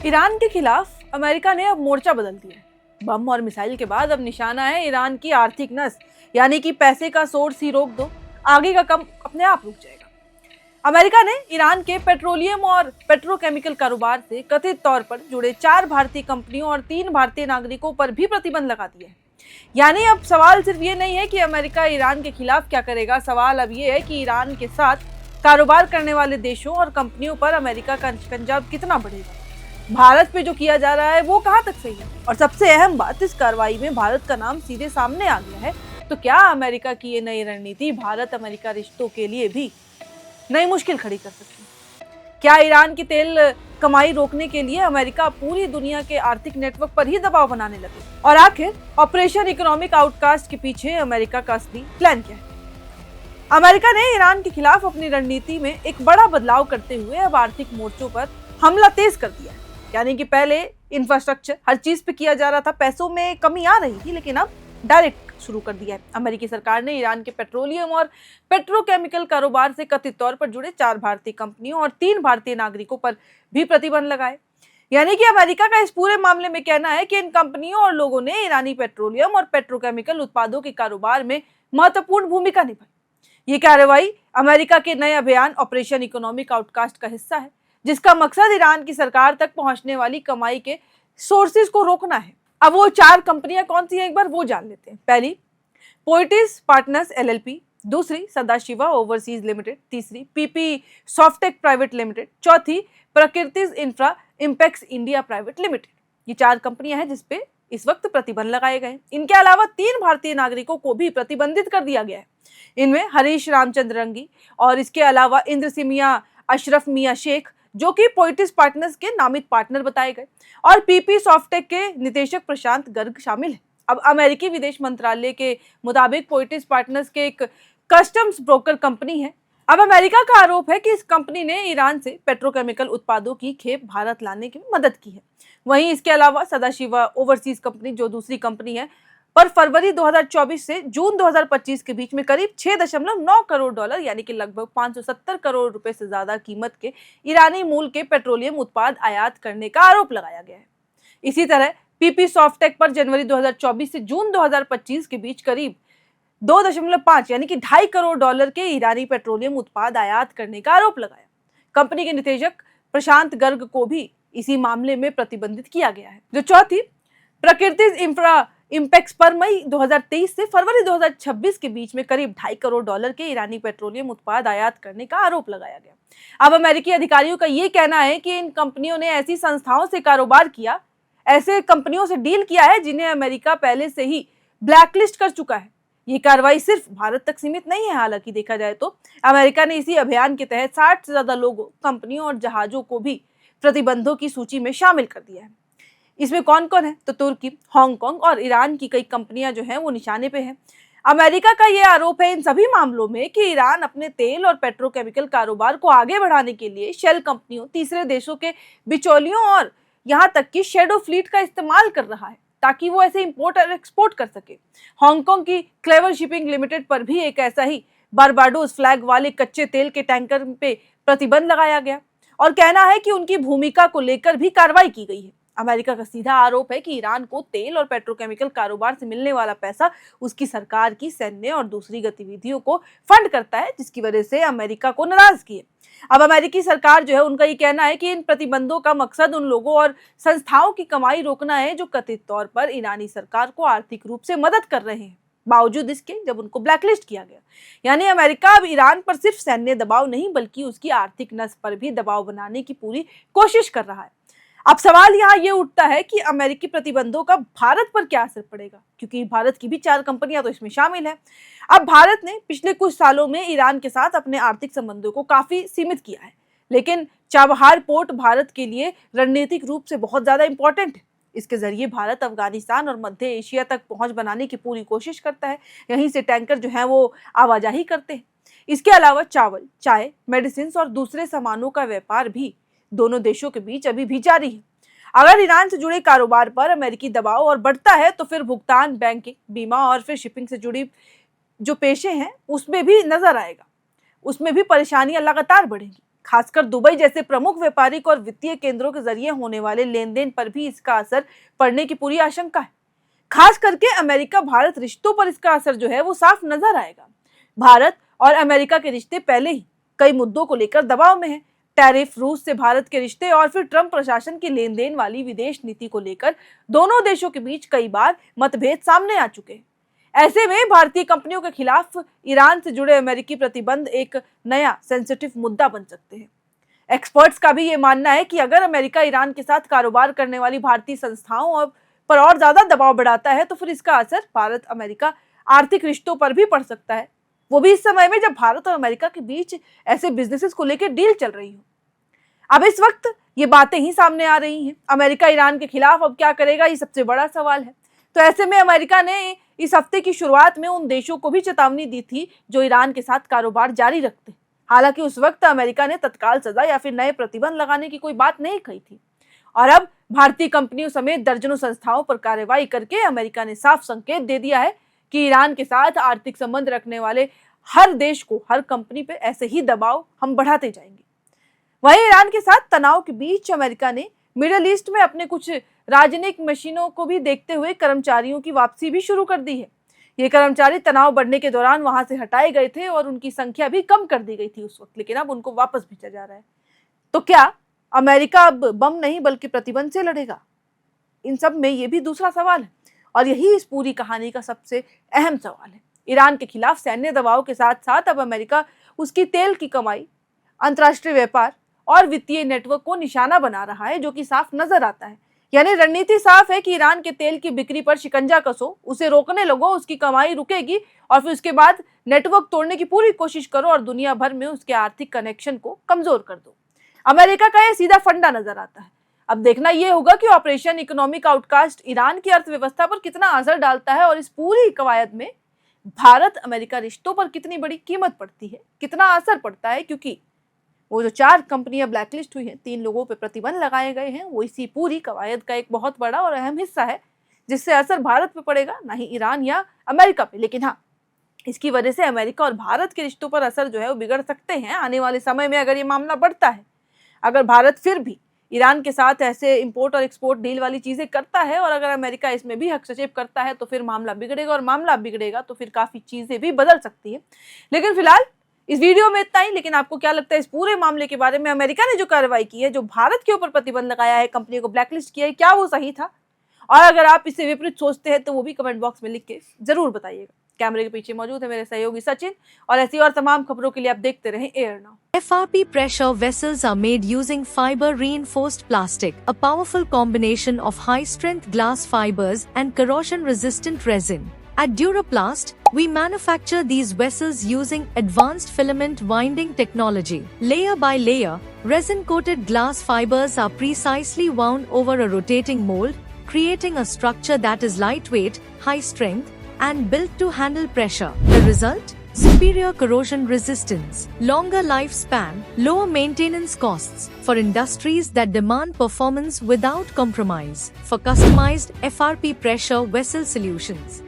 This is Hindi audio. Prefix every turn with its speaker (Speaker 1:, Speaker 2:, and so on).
Speaker 1: ईरान के खिलाफ अमेरिका ने अब मोर्चा बदल दिया है। बम और मिसाइल के बाद अब निशाना है ईरान की आर्थिक नस, यानी कि पैसे का सोर्स ही रोक दो, आगे का कम अपने आप रुक जाएगा। अमेरिका ने ईरान के पेट्रोलियम और पेट्रोकेमिकल कारोबार से कथित तौर पर जुड़े 4 भारतीय कंपनियों और 3 भारतीय नागरिकों पर भी प्रतिबंध लगा दिया है। यानी अब सवाल सिर्फ ये नहीं है कि अमेरिका ईरान के खिलाफ क्या करेगा, सवाल अब ये है कि ईरान के साथ कारोबार करने वाले देशों और कंपनियों पर अमेरिका का शिकंजा कितना बढ़ेगा। भारत पे जो किया जा रहा है वो कहां तक सही है, और सबसे अहम बात, इस कार्रवाई में भारत का नाम सीधे सामने आ गया है। तो क्या अमेरिका की ये नई रणनीति भारत अमेरिका रिश्तों के लिए भी नई मुश्किल खड़ी कर सकती है? क्या ईरान की तेल कमाई रोकने के लिए अमेरिका पूरी दुनिया के आर्थिक नेटवर्क पर ही दबाव बनाने लगे? और आखिर ऑपरेशन इकोनॉमिक आउटकास्ट के पीछे अमेरिका का असली प्लान क्या है? अमेरिका ने ईरान के खिलाफ अपनी रणनीति में एक बड़ा बदलाव करते हुए अब आर्थिक मोर्चों पर हमला तेज कर दिया है। यानी कि पहले इंफ्रास्ट्रक्चर हर चीज पे किया जा रहा था, पैसों में कमी आ रही थी, लेकिन अब डायरेक्ट शुरू कर दिया है। अमेरिकी सरकार ने ईरान के पेट्रोलियम और पेट्रोकेमिकल कारोबार से कथित तौर पर जुड़े 4 भारतीय कंपनियों और 3 भारतीय नागरिकों पर भी प्रतिबंध लगाए। यानी कि अमेरिका का इस पूरे मामले में कहना है कि इन कंपनियों और लोगों ने ईरानी पेट्रोलियम और पेट्रोकेमिकल उत्पादों के कारोबार में महत्वपूर्ण भूमिका निभाई। ये कार्रवाई अमेरिका के नए अभियान ऑपरेशन इकोनॉमिक आउटकास्ट का हिस्सा है, जिसका मकसद ईरान की सरकार तक पहुंचने वाली कमाई के सोर्सेज को रोकना है। अब वो 4 कंपनियां कौन सी हैं, एक बार वो जान लेते हैं। पहली पोइटिस पार्टनर्स एलएलपी, दूसरी सदाशिवा ओवरसीज लिमिटेड, तीसरी पीपी सॉफ्टेक प्राइवेट लिमिटेड, चौथी प्रकृतिज infra Impex India private limited. ये 4 कंपनियां हैं जिसपे इस वक्त प्रतिबंध लगाए गए। इनके अलावा 3 भारतीय नागरिकों को भी प्रतिबंधित कर दिया गया है। इनमें हरीश रामचंद्र रंगी और इसके अलावा इंद्र सिमिया अशरफ मिया शेख, जो कि पोइटिस पार्टनर्स के नामित पार्टनर बताए गए, और पीपी सॉफ्टेक के निदेशक प्रशांत गर्ग शामिल है। अब अमेरिकी विदेश मंत्रालय के मुताबिक पोइटिस पार्टनर्स के एक कस्टम्स ब्रोकर कंपनी है। अब अमेरिका का आरोप है कि इस कंपनी ने ईरान से पेट्रोकेमिकल उत्पादों की खेप भारत लाने की मदद की है। वहीं इसके अलावा सदाशिवा ओवरसीज कंपनी, जो दूसरी कंपनी है, पर फरवरी 2024 से जून 2025 के बीच में करीब 6.9 करोड़ डॉलर यानी कि लगभग 570 करोड़ रुपए से ज्यादा कीमत के ईरानी मूल के पेट्रोलियम उत्पाद आयात करने का आरोप लगाया गया है। इसी तरह पीपी सॉफ्टेक पर जनवरी 2024 से जून 2025 के बीच करीब 2.5 यानी कि 2.5 करोड़ डॉलर के ईरानी पेट्रोलियम उत्पाद आयात करने का आरोप लगाया। कंपनी के निदेशक प्रशांत गर्ग को भी इसी मामले में प्रतिबंधित किया गया है। जो चौथी प्रकृतिज इंफ्रा इंपेक्स पर मई 2023 से फरवरी 2026 के बीच में करीब 2.5 करोड़ डॉलर के ईरानी पेट्रोलियम उत्पाद आयात करने का आरोप लगाया गया। अब अमेरिकी अधिकारियों का ये कहना है कि इन कंपनियों ने ऐसी संस्थाओं से कारोबार किया, ऐसे कंपनियों से डील किया है जिन्हें अमेरिका पहले से ही ब्लैकलिस्ट कर चुका है। ये कार्रवाई सिर्फ भारत तक सीमित नहीं है। हालांकि देखा जाए तो अमेरिका ने इसी अभियान के तहत 60 से ज्यादा लोगों, कंपनियों और जहाजों को भी प्रतिबंधों की सूची में शामिल कर दिया है। इसमें कौन कौन है? तो तुर्की, हांगकांग और ईरान की कई कंपनियां जो हैं वो निशाने पे हैं। अमेरिका का ये आरोप है इन सभी मामलों में कि ईरान अपने तेल और पेट्रोकेमिकल कारोबार को आगे बढ़ाने के लिए शेल कंपनियों, तीसरे देशों के बिचौलियों और यहां तक कि शेडो फ्लीट का इस्तेमाल कर रहा है ताकि वो ऐसे इंपोर्ट और एक्सपोर्ट कर सके। हांगकांग की क्लेवर शिपिंग लिमिटेड पर भी एक ऐसा ही बारबाडोस फ्लैग वाले कच्चे तेल के टैंकर पे प्रतिबंध लगाया गया और कहना है कि उनकी भूमिका को लेकर भी कार्रवाई की गई है। अमेरिका का सीधा आरोप है कि ईरान को तेल और पेट्रोकेमिकल कारोबार से मिलने वाला पैसा उसकी सरकार की सैन्य और दूसरी गतिविधियों को फंड करता है, जिसकी वजह से अमेरिका को नाराज किए। अब अमेरिकी सरकार जो है, उनका ये कहना है कि इन प्रतिबंधों का मकसद उन लोगों और संस्थाओं की कमाई रोकना है जो कथित तौर पर ईरानी सरकार को आर्थिक रूप से मदद कर रहे हैं, बावजूद इसके जब उनको ब्लैकलिस्ट किया गया। यानी अमेरिका अब ईरान पर सिर्फ सैन्य दबाव नहीं बल्कि उसकी आर्थिक नस पर भी दबाव बनाने की पूरी कोशिश कर रहा है। अब सवाल यहाँ ये उठता है कि अमेरिकी प्रतिबंधों का भारत पर क्या असर पड़ेगा, क्योंकि भारत की भी 4 कंपनियां तो इसमें शामिल है। अब भारत ने पिछले कुछ सालों में ईरान के साथ अपने आर्थिक संबंधों को काफी सीमित किया है, लेकिन चाबहार पोर्ट भारत के लिए रणनीतिक रूप से बहुत ज्यादा इंपॉर्टेंट है। इसके जरिए भारत अफगानिस्तान और मध्य एशिया तक पहुंच बनाने की पूरी कोशिश करता है। यहीं से टैंकर जो है वो आवाजाही करते हैं। इसके अलावा चावल, चाय, मेडिसिन और दूसरे सामानों का व्यापार भी दोनों देशों के बीच अभी भी जारी है। अगर ईरान से जुड़े कारोबार पर अमेरिकी दबाव और बढ़ता है तो फिर भुगतान, बैंकिंग, बीमा और फिर शिपिंग से जुड़ी जो पेशे हैं उसमें भी नजर आएगा, उसमें भी परेशानियां लगातार बढ़ेंगी। खासकर दुबई जैसे प्रमुख व्यापारिक और वित्तीय केंद्रों के जरिए होने वाले लेन देन पर भी इसका असर पड़ने की पूरी आशंका है। खास करके अमेरिका भारत रिश्तों पर इसका असर जो है वो साफ नजर आएगा। भारत और अमेरिका के रिश्ते पहले ही कई मुद्दों को लेकर दबाव में हैं। टैरिफ, रूस से भारत के रिश्ते और फिर ट्रंप प्रशासन की लेन देन वाली विदेश नीति को लेकर दोनों देशों के बीच कई बार मतभेद सामने आ चुके हैं। ऐसे में भारतीय कंपनियों के खिलाफ ईरान से जुड़े अमेरिकी प्रतिबंध एक नया सेंसिटिव मुद्दा बन सकते हैं। एक्सपर्ट्स का भी ये मानना है कि अगर अमेरिका ईरान के साथ कारोबार करने वाली भारतीय संस्थाओं पर और ज्यादा दबाव बढ़ाता है तो फिर इसका असर भारत अमेरिका आर्थिक रिश्तों पर भी पड़ सकता है, वो भी इस समय में जब भारत और अमेरिका के बीच ऐसे बिजनेसेस को लेकर डील चल रही हो। अब इस वक्त ये बातें ही सामने आ रही हैं। अमेरिका ईरान के खिलाफ अब क्या करेगा, ये सबसे बड़ा सवाल है। तो ऐसे में अमेरिका ने इस हफ्ते की शुरुआत में उन देशों को भी चेतावनी दी थी जो ईरान के साथ कारोबार जारी रखते हैं। हालांकि उस वक्त अमेरिका ने तत्काल सजा या फिर नए प्रतिबंध लगाने की कोई बात नहीं कही थी। और अब भारतीय कंपनियों समेत दर्जनों संस्थाओं पर कार्रवाई करके अमेरिका ने साफ संकेत दे दिया है कि ईरान के साथ आर्थिक संबंध रखने वाले हर देश को, हर कंपनी पे ऐसे ही दबाव हम बढ़ाते जाएंगे। वहीं ईरान के साथ तनाव के बीच अमेरिका ने मिडिल ईस्ट में अपने कुछ राजनयिक मशीनों को भी देखते हुए कर्मचारियों की वापसी भी शुरू कर दी है। ये कर्मचारी तनाव बढ़ने के दौरान वहां से हटाए गए थे और उनकी संख्या भी कम कर दी गई थी उस वक्त, लेकिन अब उनको वापस भेजा जा रहा है। तो क्या अमेरिका अब बम नहीं बल्कि प्रतिबंध से लड़ेगा? इन सब में ये भी दूसरा सवाल है और यही इस पूरी कहानी का सबसे अहम सवाल है। ईरान के खिलाफ सैन्य दबाव के साथ साथ अब अमेरिका उसकी तेल की कमाई, अंतर्राष्ट्रीय व्यापार और वित्तीय नेटवर्क को निशाना बना रहा है, जो कि साफ नजर आता है। यानी रणनीति साफ है कि ईरान के तेल की बिक्री पर शिकंजा कसो, उसे रोकने लगो, उसकी कमाई रुकेगी और फिर उसके बाद नेटवर्क तोड़ने की पूरी कोशिश करो और दुनिया भर में उसके आर्थिक कनेक्शन को कमजोर कर दो। अमेरिका का यह सीधा फंडा नजर आता है। अब देखना यह होगा कि ऑपरेशन इकोनॉमिक आउटकास्ट ईरान की अर्थव्यवस्था पर कितना असर डालता है और इस पूरी कवायद में भारत अमेरिका रिश्तों पर कितनी बड़ी कीमत पड़ती है, कितना असर पड़ता है। क्योंकि वो जो 4 कंपनियां ब्लैकलिस्ट हुई हैं, 3 लोगों पे प्रतिबंध लगाए गए हैं, वो इसी पूरी कवायद का एक बहुत बड़ा और अहम हिस्सा है, जिससे असर भारत पे पड़ेगा, ना ही ईरान या अमेरिका पे। लेकिन हाँ, इसकी वजह से अमेरिका और भारत के रिश्तों पर असर जो है वो बिगड़ सकते हैं आने वाले समय में, अगर ये मामला बढ़ता है। अगर भारत फिर भी ईरान के साथ ऐसे इंपोर्ट और एक्सपोर्ट डील वाली चीजें करता है और अगर अमेरिका इसमें भी हस्तक्षेप करता है तो फिर मामला बिगड़ेगा और मामला बिगड़ेगा तो फिर काफी चीजें भी बदल सकती है। लेकिन फिलहाल इस वीडियो में इतना ही। लेकिन आपको क्या लगता है इस पूरे मामले के बारे में? अमेरिका ने जो कार्रवाई की है, जो भारत के ऊपर प्रतिबंध लगाया है, कंपनी को ब्लैकलिस्ट किया है, क्या वो सही था? और अगर आप इससे विपरीत सोचते हैं तो वो भी कमेंट बॉक्स में लिख के जरूर बताइएगा। कैमरे के पीछे मौजूद है मेरे सहयोगी सचिन और ऐसी और तमाम खबरों के लिए आप देखते रहें air now.
Speaker 2: FRP pressure vessels are made using fiber reinforced plastic, a powerful combination of high strength glass fibers and corrosion resistant resin. At Duraplast, we manufacture these vessels using advanced filament winding technology. Layer by layer, resin coated glass fibers are precisely wound over a rotating mold, creating a structure that is lightweight, high strength, and built to handle pressure. The result? Superior corrosion resistance, longer lifespan, lower maintenance costs for industries that demand performance without compromise. For customized FRP pressure vessel solutions,